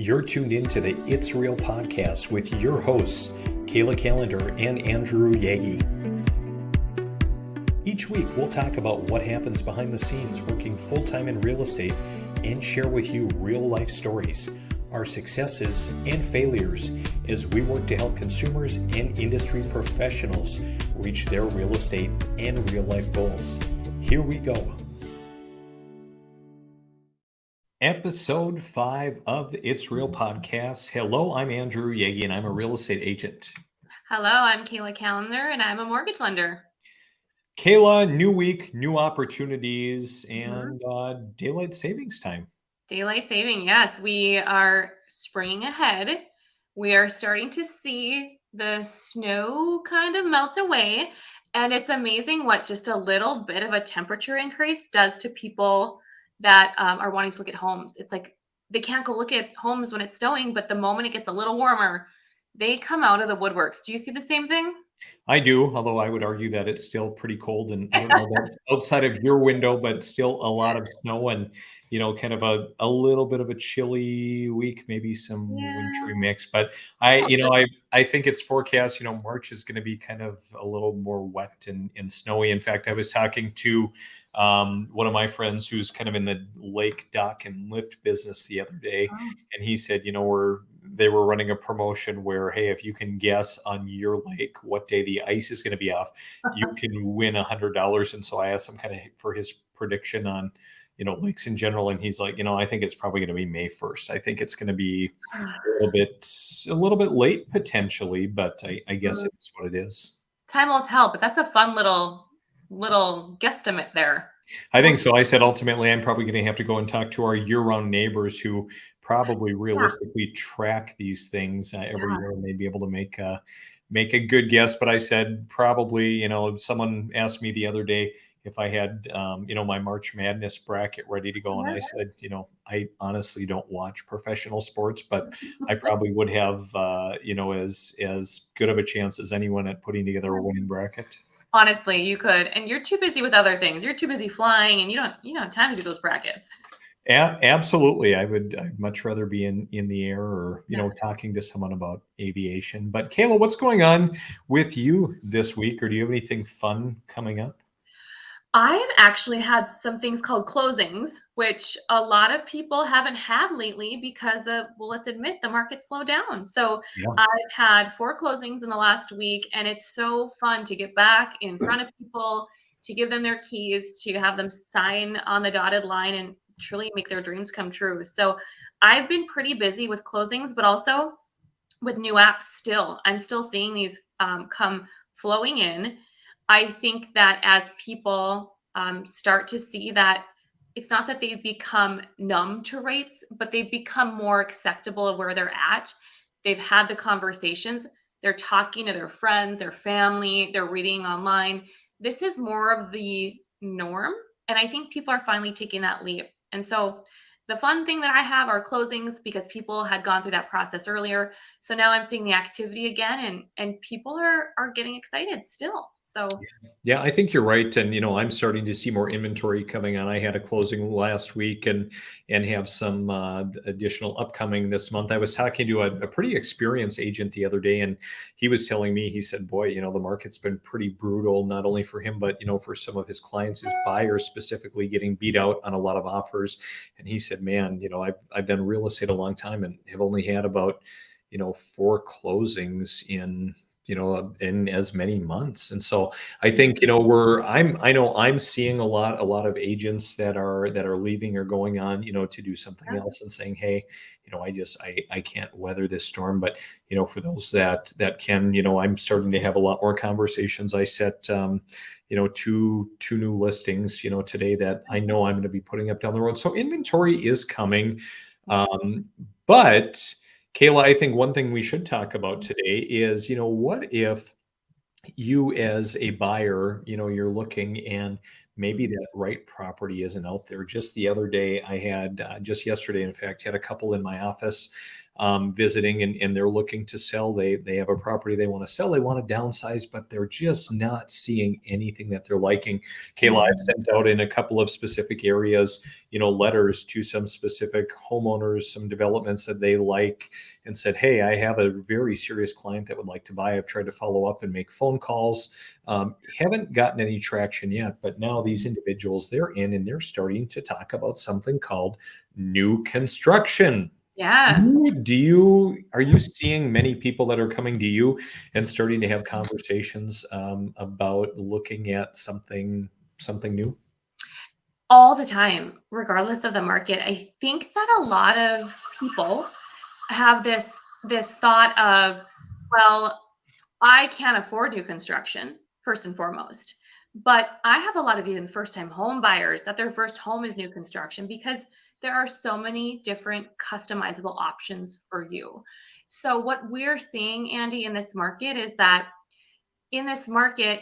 You're tuned into the It's Real podcast with your hosts, Kayla Andrew and Andrew Yagi. Each week, we'll talk about what happens behind the scenes working full-time in real estate and share with you real-life stories, our successes and failures as we work to help consumers and industry professionals reach their real estate and real-life goals. Here we go. Episode 5 of the It's Real podcast. Hello, I'm Andrew Yagi, and I'm a real estate agent. Hello, I'm Kayla Andrew, and I'm a mortgage lender. Kayla, new week, new opportunities, and daylight savings time. Daylight saving, yes. We are springing ahead. We are starting to see the snow kind of melt away, and it's amazing what just a little bit of a temperature increase does to people that are wanting to look at homes. It's like they can't go look at homes when it's snowing, but the moment it gets a little warmer, they come out of the woodworks. Do you see the same thing? I do, although I would argue that it's still pretty cold, and I don't know that's outside of your window, but still a lot of snow and, kind of a little bit of a chilly week, maybe some wintry mix. But I think it's forecast, March is going to be kind of a little more wet and snowy. In fact, I was talking to one of my friends who's kind of in the lake dock and lift business the other day, and he said, they were running a promotion where, hey, if you can guess on your lake what day the ice is going to be off, you can win $100. And so I asked him kind of for his prediction on, lakes in general. And he's like, I think it's probably going to be May 1st. I think it's going to be a little bit late potentially, but I guess it's what it is. Time will tell, but that's a fun little guesstimate there. I think so. I said, ultimately, I'm probably going to have to go and talk to our year-round neighbors who probably realistically track these things every year, and they'd be able to make a good guess. But I said, probably, someone asked me the other day if I had, my March Madness bracket ready to go. And I said, I honestly don't watch professional sports, but I probably would have, as good of a chance as anyone at putting together a winning bracket. Honestly, you could, and you're too busy with other things. You're too busy flying, and you don't have time to do those brackets. Absolutely. I'd much rather be in the air or, talking to someone about aviation. But Kayla, what's going on with you this week? Or do you have anything fun coming up? I've actually had some things called closings, which a lot of people haven't had lately because of, well, let's admit the market slowed down. So I've had 4 closings in the last week, and it's so fun to get back in front of people, to give them their keys, to have them sign on the dotted line and truly make their dreams come true. So I've been pretty busy with closings, but also with new apps still. I'm still seeing these come flowing in. I think that as people start to see that it's not that they've become numb to rates, but they've become more acceptable of where they're at. They've had the conversations. They're talking to their friends, their family, they're reading online. This is more of the norm. And I think people are finally taking that leap. And so the fun thing that I have are closings because people had gone through that process earlier. So now I'm seeing the activity again, and people are getting excited still. So yeah, I think you're right. And, I'm starting to see more inventory coming on. I had a closing last week and have some additional upcoming this month. I was talking to a pretty experienced agent the other day, and he was telling me, he said, boy, the market's been pretty brutal, not only for him, but, for some of his clients, his buyers specifically getting beat out on a lot of offers. And he said, man, I've done real estate a long time and have only had about, 4 closings in as many months. And so I think, I'm seeing a lot of agents that are leaving or going on, to do something else and saying, hey, I can't weather this storm. But, for those that can, I'm starting to have a lot more conversations. I set, 2 new listings, today that I know I'm going to be putting up down the road. So inventory is coming. But Kayla, I think one thing we should talk about today is, what if you as a buyer, you're looking and maybe that right property isn't out there. Just the other day, I had just yesterday, in fact, had a couple in my office visiting, and they're looking to sell. They have a property they want to sell. They want to downsize, but they're just not seeing anything that they're liking. Kayla, I've Mhm. sent out in a couple of specific areas, letters to some specific homeowners, some developments that they like, and said, hey, I have a very serious client that would like to buy. I've tried to follow up and make phone calls. Haven't gotten any traction yet, but now these individuals, they're in and they're starting to talk about something called new construction. Yeah. Are you seeing many people that are coming to you and starting to have conversations about looking at something new? All the time, regardless of the market. I think that a lot of people have this thought of, well, I can't afford new construction, first and foremost. But I have a lot of even first-time home buyers that their first home is new construction because there are so many different customizable options for you. So what we're seeing, Andy, in this market is that in this market,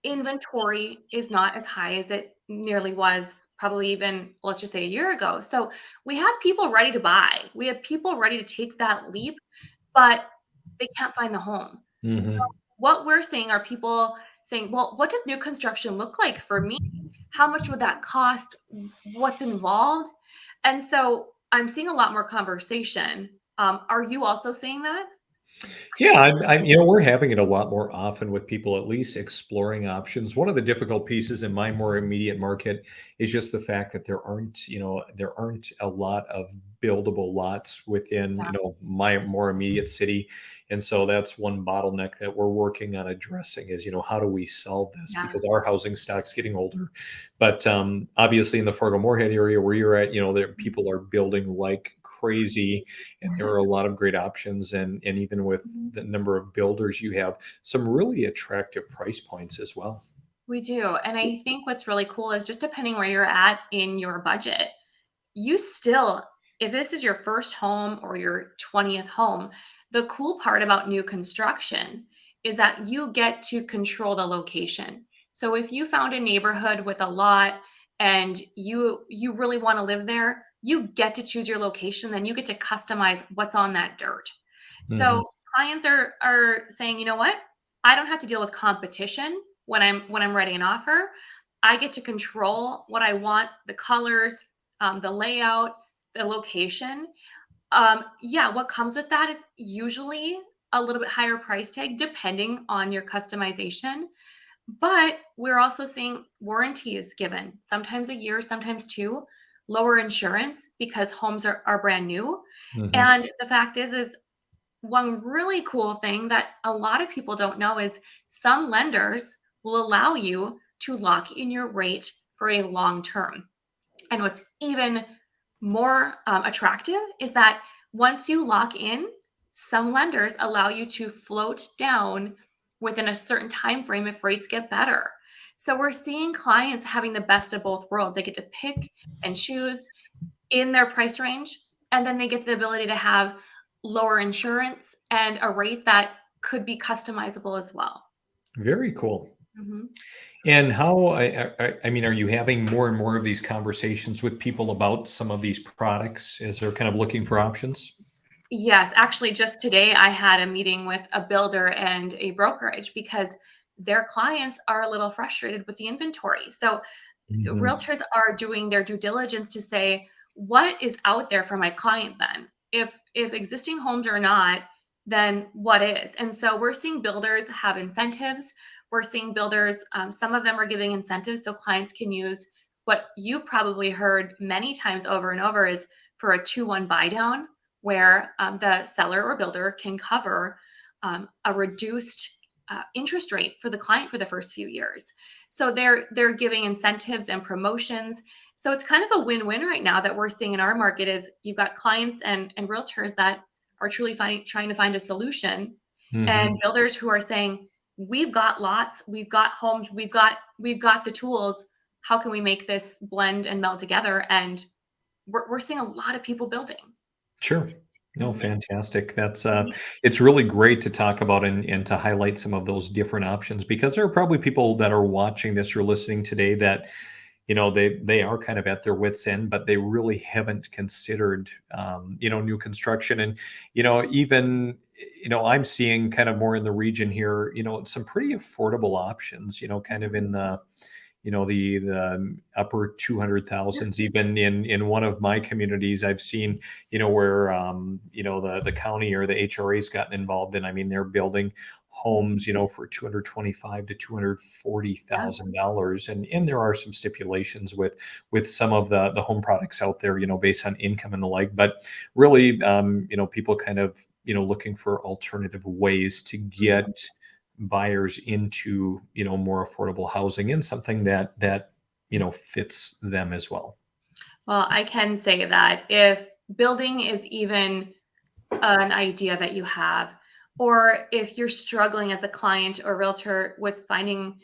inventory is not as high as it nearly was probably even, let's just say, a year ago. So we have people ready to buy. We have people ready to take that leap, but they can't find the home. So Hmm. what we're seeing are people saying, well, what does new construction look like for me? How much would that cost? What's involved? And so I'm seeing a lot more conversation. Are you also seeing that? Yeah, we're having it a lot more often with people at least exploring options. One of the difficult pieces in my more immediate market is just the fact that there aren't a lot of buildable lots within, Yeah. my more immediate city. And so that's one bottleneck that we're working on addressing is, how do we solve this? Yeah. Because our housing stock's getting older. But obviously in the Fargo Moorhead area where you're at, there people are building like crazy, and there are a lot of great options, and even with Mhm. the number of builders you have, some really attractive price points as well. We do. And I think what's really cool is just depending where you're at in your budget, you still, if this is your first home or your 20th home, the cool part about new construction is that you get to control the location. So if you found a neighborhood with a lot and you really want to live there, you get to choose your location, then you get to customize what's on that dirt. Hmm. So clients are saying, you know what? I don't have to deal with competition when I'm writing an offer. I get to control what I want, the colors, the layout, the location. Yeah, what comes with that is usually a little bit higher price tag depending on your customization. But we're also seeing warranties given, sometimes a year, sometimes two, lower insurance because homes are brand new. Hmm. And the fact is one really cool thing that a lot of people don't know is some lenders will allow you to lock in your rate for a long term. And what's even more attractive is that once you lock in, some lenders allow you to float down within a certain time frame if rates get better. So we're seeing clients having the best of both worlds. They get to pick and choose in their price range, and then they get the ability to have lower insurance and a rate that could be customizable as well. Very cool. Mhm. And how, I mean, are you having more and more of these conversations with people about some of these products as they're kind of looking for options? Yes, actually, just today I had a meeting with a builder and a brokerage because their clients are a little frustrated with the inventory. So, Hmm. realtors are doing their due diligence to say, what is out there for my client then? If existing homes are not, then what is? And so we're seeing builders have incentives. We're seeing builders, some of them are giving incentives so clients can use what you probably heard many times over and over is for a 2-1 buy down where the seller or builder can cover a reduced interest rate for the client for the first few years. So they're giving incentives and promotions. So it's kind of a win-win right now that we're seeing in our market is you've got clients and realtors that are truly trying to find a solution, and Hmm. builders who are saying, we've got lots, we've got homes, we've got the tools. How can we make this blend and meld together? And we're seeing a lot of people building. Sure. No, Mhm. fantastic. That's Mhm. it's really great to talk about and to highlight some of those different options because there are probably people that are watching this or listening today that they are kind of at their wits' end, but they really haven't considered new construction. And even I'm seeing kind of more in the region here, some pretty affordable options, kind of in the the upper 200,000s. Even in one of my communities, I've seen where the county or the HRA's gotten involved in. I mean, they're building homes for 225 to Yeah. $240,000, and there are some stipulations with some of the home products out there, based on income and the like. But really, people kind of looking for alternative ways to get buyers into more affordable housing, and something that fits them as well. Well, I can say that if building is even an idea that you have, or if you're struggling as a client or realtor with finding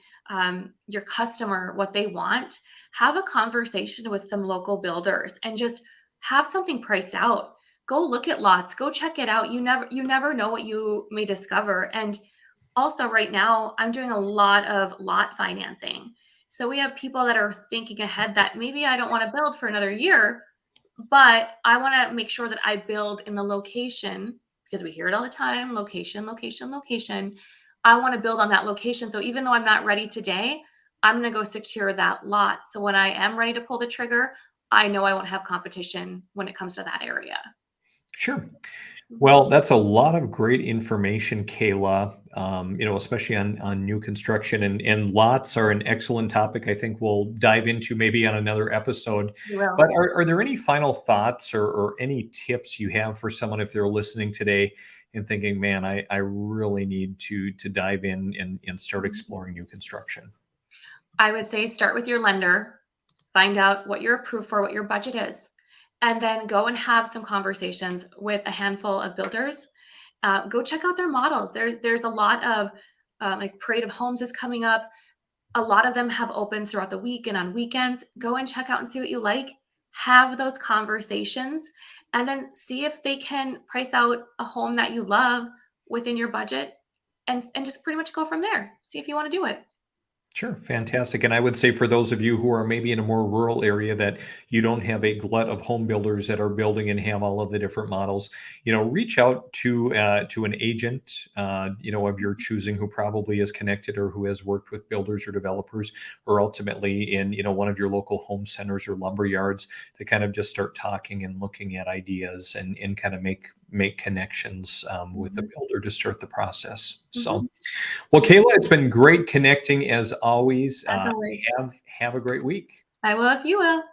your customer what they want, have a conversation with some local builders and just have something priced out. Go look at lots, go check it out. You never know what you may discover. And also, right now, I'm doing a lot of lot financing. So we have people that are thinking ahead that maybe I don't want to build for another year, but I want to make sure that I build in the location because we hear it all the time, location, location, location. I want to build on that location. So even though I'm not ready today, I'm going to go secure that lot. So when I am ready to pull the trigger, I know I won't have competition when it comes to that area. Sure. Mhm. Well, that's a lot of great information, Kayla. Especially on new construction, and lots are an excellent topic. I think we'll dive into maybe on another episode. You But will. are there any final thoughts or any tips you have for someone if they're listening today and thinking, "Man, I really need to dive in and start exploring new construction"? I would say start with your lender, find out what you're approved for, what your budget is, and then go and have some conversations with a handful of builders. Go check out their models. There's a lot of like Parade of Homes is coming up. A lot of them have opens throughout the week and on weekends. Go and check out and see what you like. Have those conversations, and then see if they can price out a home that you love within your budget, and just pretty much go from there. See if you want to do it. Sure, fantastic. And I would say for those of you who are maybe in a more rural area that you don't have a glut of home builders that are building and have all of the different models, reach out to an agent, of your choosing, who probably is connected or who has worked with builders or developers, or ultimately in one of your local home centers or lumber yards, to kind of just start talking and looking at ideas, and kind of make connections with the Mhm. builder to start the process. So. Mhm. Well, Kayla, it's been great connecting as always. As always. Have a great week. I will if you will.